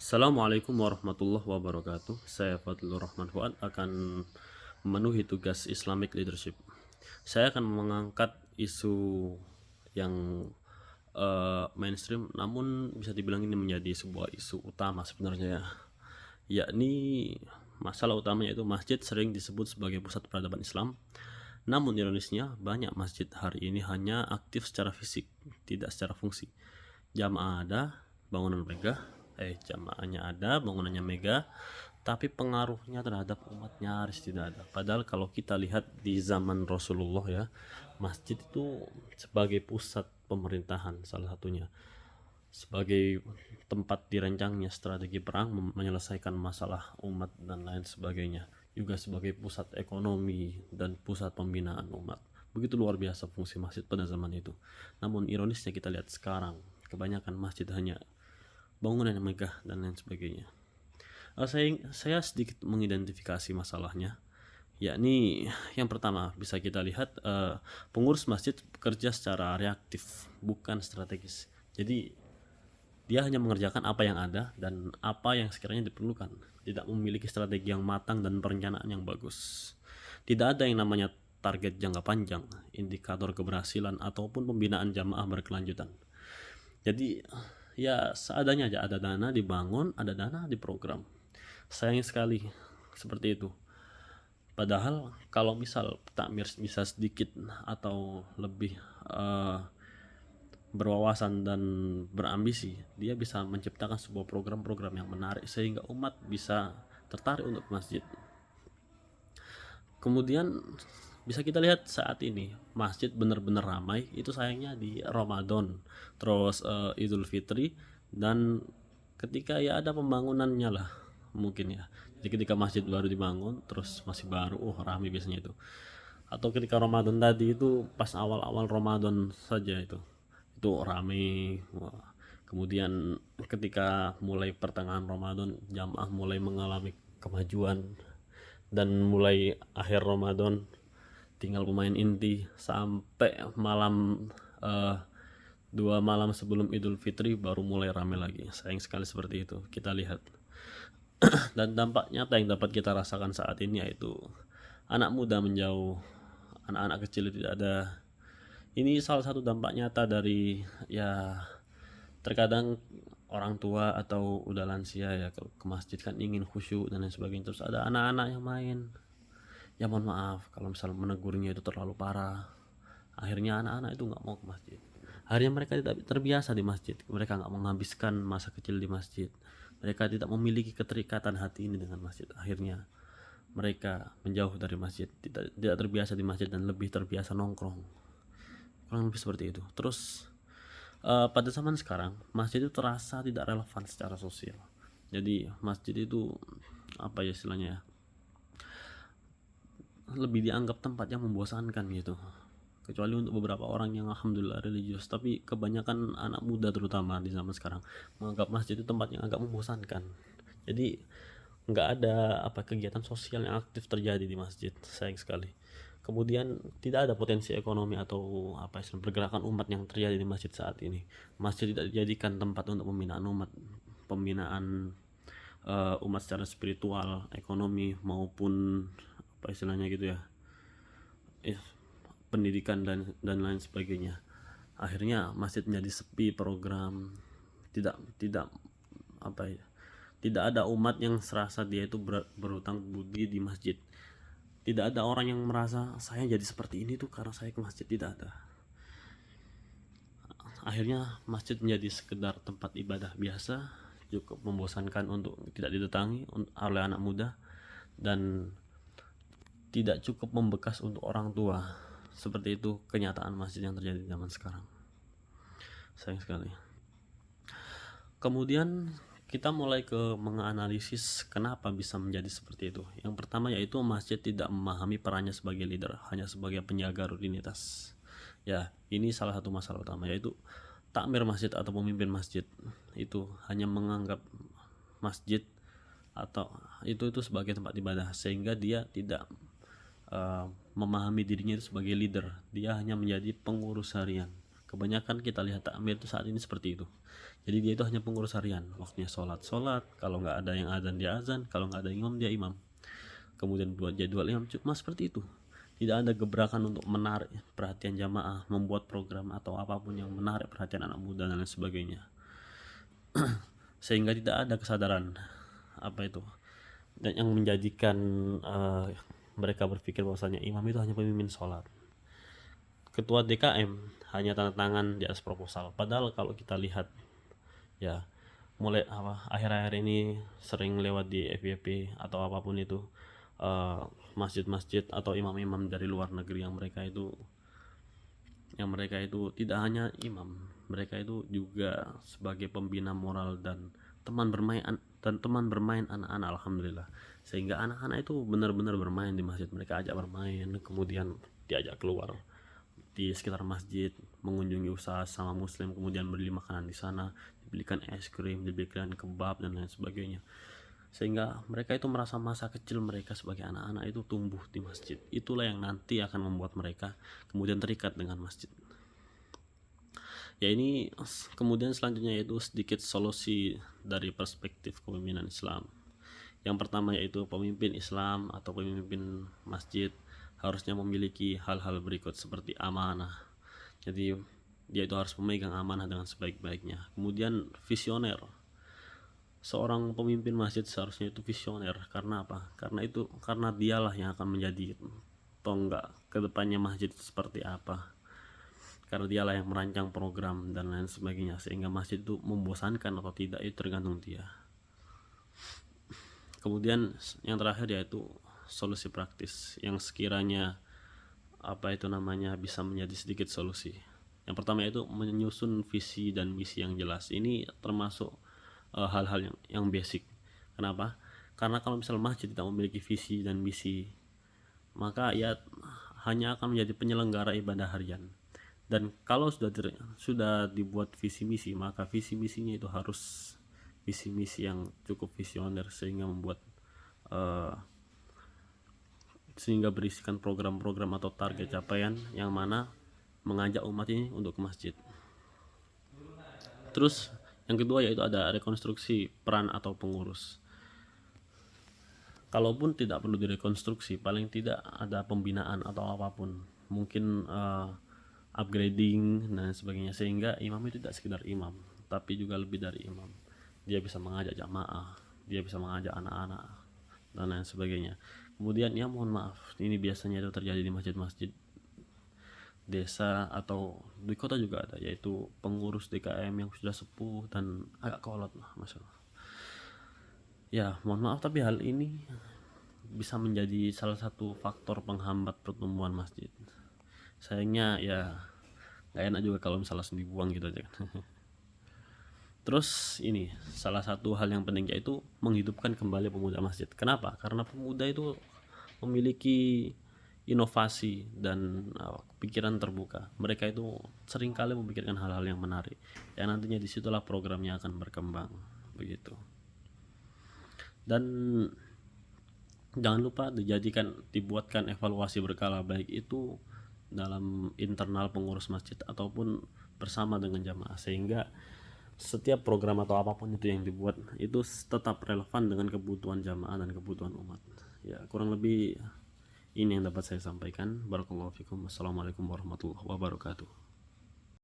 Assalamualaikum warahmatullahi wabarakatuh. Saya Fadlur Rahman Fuad akan memenuhi tugas Islamic Leadership. Saya akan mengangkat isu yang mainstream, namun bisa dibilang ini menjadi sebuah isu utama sebenarnya ya. Yakni masalah utamanya itu masjid sering disebut sebagai pusat peradaban Islam. Namun ironisnya banyak masjid hari ini hanya aktif secara fisik, tidak secara fungsi. Jamaah ada, bangunan megah, jamaahnya ada, bangunannya megah, tapi pengaruhnya terhadap umat nyaris tidak ada. Padahal kalau kita lihat di zaman Rasulullah ya, masjid itu sebagai pusat pemerintahan salah satunya, sebagai tempat dirancangnya strategi perang, menyelesaikan masalah umat dan lain sebagainya, juga sebagai pusat ekonomi dan pusat pembinaan umat. Begitu luar biasa fungsi masjid pada zaman itu. Namun ironisnya kita lihat sekarang, kebanyakan masjid hanya bangunan yang megah dan lain sebagainya. Saya sedikit mengidentifikasi masalahnya, yakni yang pertama bisa kita lihat, pengurus masjid bekerja secara reaktif bukan strategis. Jadi dia hanya mengerjakan apa yang ada dan apa yang sekiranya diperlukan, tidak memiliki strategi yang matang dan perencanaan yang bagus. Tidak ada yang namanya target jangka panjang, indikator keberhasilan ataupun pembinaan jamaah berkelanjutan. Jadi ya seadanya aja, ada dana dibangun, ada dana diprogram. Sayang sekali seperti itu. Padahal kalau misal takmir bisa sedikit atau lebih berwawasan dan berambisi, dia bisa menciptakan sebuah program-program yang menarik sehingga umat bisa tertarik untuk masjid. Kemudian bisa kita lihat saat ini masjid benar-benar ramai itu sayangnya di Ramadan, terus Idul Fitri, dan ketika ya ada pembangunannya lah mungkin ya. Jadi ketika masjid baru dibangun terus masih baru, ramai biasanya itu. Atau ketika Ramadan tadi itu pas awal-awal Ramadan saja itu ramai. Wah. Kemudian ketika mulai pertengahan Ramadan jamaah mulai mengalami kemajuan, dan mulai akhir Ramadan tinggal pemain inti sampai malam, 2 malam sebelum Idul Fitri baru mulai rame lagi. Sayang sekali seperti itu kita lihat. Dan dampak nyata yang dapat kita rasakan saat ini yaitu anak muda menjauh, anak-anak kecil tidak ada. Ini salah satu dampak nyata dari ya, terkadang orang tua atau udah lansia ya kalau ke masjid kan ingin khusyuk dan lain sebagainya, terus ada anak-anak yang main. Ya mohon maaf kalau misal menegurnya itu terlalu parah, akhirnya anak-anak itu nggak mau ke masjid. Akhirnya mereka tidak terbiasa di masjid, mereka nggak menghabiskan masa kecil di masjid, mereka tidak memiliki keterikatan hati ini dengan masjid. Akhirnya mereka menjauh dari masjid, tidak terbiasa di masjid dan lebih terbiasa nongkrong, kurang lebih seperti itu. Terus pada zaman sekarang masjid itu terasa tidak relevan secara sosial. Jadi masjid itu apa ya istilahnya ya, lebih dianggap tempat yang membosankan gitu, kecuali untuk beberapa orang yang alhamdulillah religius. Tapi kebanyakan anak muda terutama di zaman sekarang menganggap masjid itu tempat yang agak membosankan. Jadi nggak ada kegiatan sosial yang aktif terjadi di masjid, sayang sekali. Kemudian tidak ada potensi ekonomi atau pergerakan umat yang terjadi di masjid saat ini. Masjid tidak dijadikan tempat untuk pembinaan umat, pembinaan umat secara spiritual, ekonomi, maupun gitu ya, pendidikan dan lain sebagainya. Akhirnya masjid menjadi sepi program, tidak tidak apa ya tidak ada umat yang serasa dia itu berutang budi di masjid. Tidak ada orang yang merasa saya jadi seperti ini tuh karena saya ke masjid, tidak ada. Akhirnya masjid menjadi sekedar tempat ibadah biasa, cukup membosankan untuk tidak didatangi oleh anak muda, dan tidak cukup membekas untuk orang tua. Seperti itu kenyataan masjid yang terjadi di zaman sekarang, sayang sekali. Kemudian kita mulai ke menganalisis kenapa bisa menjadi seperti itu. Yang pertama yaitu masjid tidak memahami perannya sebagai leader, hanya sebagai penjaga rutinitas. Ya, ini salah satu masalah utama, yaitu takmir masjid atau pemimpin masjid itu hanya menganggap masjid atau itu sebagai tempat ibadah, sehingga dia tidak memahami dirinya itu sebagai leader. Dia hanya menjadi pengurus harian. Kebanyakan kita lihat takmir itu saat ini seperti itu. Jadi dia itu hanya pengurus harian, waktunya sholat, kalau nggak ada yang azan dia azan, kalau nggak ada imam dia imam. Kemudian buat jadwal imam, cuma seperti itu. Tidak ada gebrakan untuk menarik perhatian jamaah, membuat program atau apapun yang menarik perhatian anak muda dan lain sebagainya. Sehingga tidak ada kesadaran dan yang menjadikan mereka berpikir bahwasanya imam itu hanya pemimpin sholat, ketua DKM hanya tanda tangan di atas proposal. Padahal kalau kita lihat ya, mulai akhir-akhir ini sering lewat di FYP atau apapun itu, masjid-masjid atau imam-imam dari luar negeri yang mereka itu tidak hanya imam, mereka itu juga sebagai pembina moral dan teman bermain anak-anak. Alhamdulillah, sehingga anak-anak itu benar-benar bermain di masjid. Mereka ajak bermain, kemudian diajak keluar di sekitar masjid, mengunjungi usaha sama muslim, kemudian beli makanan di sana, dibelikan es krim, dibelikan kebab dan lain sebagainya. Sehingga mereka itu merasa masa kecil mereka sebagai anak-anak itu tumbuh di masjid. Itulah yang nanti akan membuat mereka kemudian terikat dengan masjid. Ya, ini kemudian selanjutnya yaitu sedikit solusi dari perspektif kepemimpinan Islam. Yang pertama yaitu pemimpin Islam atau pemimpin masjid harusnya memiliki hal-hal berikut seperti amanah. Jadi dia itu harus memegang amanah dengan sebaik-baiknya. Kemudian visioner. Seorang pemimpin masjid seharusnya itu visioner. Karena apa? Karena dialah yang akan menjadi tonggak kedepannya masjid seperti apa. Karena dialah yang merancang program dan lain sebagainya, sehingga masjid itu membosankan atau tidak itu tergantung dia. Kemudian yang terakhir yaitu solusi praktis yang sekiranya bisa menjadi sedikit solusi. Yang pertama yaitu menyusun visi dan misi yang jelas. Ini termasuk hal-hal yang basic. Kenapa? Karena kalau misal masjid tidak memiliki visi dan misi, maka ia hanya akan menjadi penyelenggara ibadah harian. Dan kalau sudah dibuat visi misi, maka visi misinya itu harus visi misi yang cukup visioner, sehingga berisikan program-program atau target capaian yang mana mengajak umat ini untuk ke masjid. Terus yang kedua yaitu ada rekonstruksi peran atau pengurus. Kalaupun tidak perlu direkonstruksi, paling tidak ada pembinaan atau apapun, mungkin upgrading dan sebagainya, sehingga imam itu tidak sekedar imam tapi juga lebih dari imam. Dia bisa mengajak jamaah, dia bisa mengajak anak-anak dan lain sebagainya. Kemudian ya mohon maaf, ini biasanya itu terjadi di masjid-masjid desa atau di kota juga ada, yaitu pengurus DKM yang sudah sepuh dan agak kolot lah, masalah. Ya mohon maaf, tapi hal ini bisa menjadi salah satu faktor penghambat pertumbuhan masjid. Sayangnya ya nggak enak juga kalau misalnya langsung dibuang gitu aja kan. Terus ini salah satu hal yang penting yaitu menghidupkan kembali pemuda masjid. Kenapa? Karena pemuda itu memiliki inovasi dan pikiran terbuka. Mereka itu seringkali memikirkan hal-hal yang menarik, yang nantinya disitulah programnya akan berkembang begitu. Dan jangan lupa dibuatkan evaluasi berkala, baik itu dalam internal pengurus masjid ataupun bersama dengan jamaah, sehingga setiap program atau apapun itu yang dibuat itu tetap relevan dengan kebutuhan jamaah dan kebutuhan umat. Ya kurang lebih ini yang dapat saya sampaikan. Barakallahu fikum. Wassalamualaikum warahmatullahi wabarakatuh.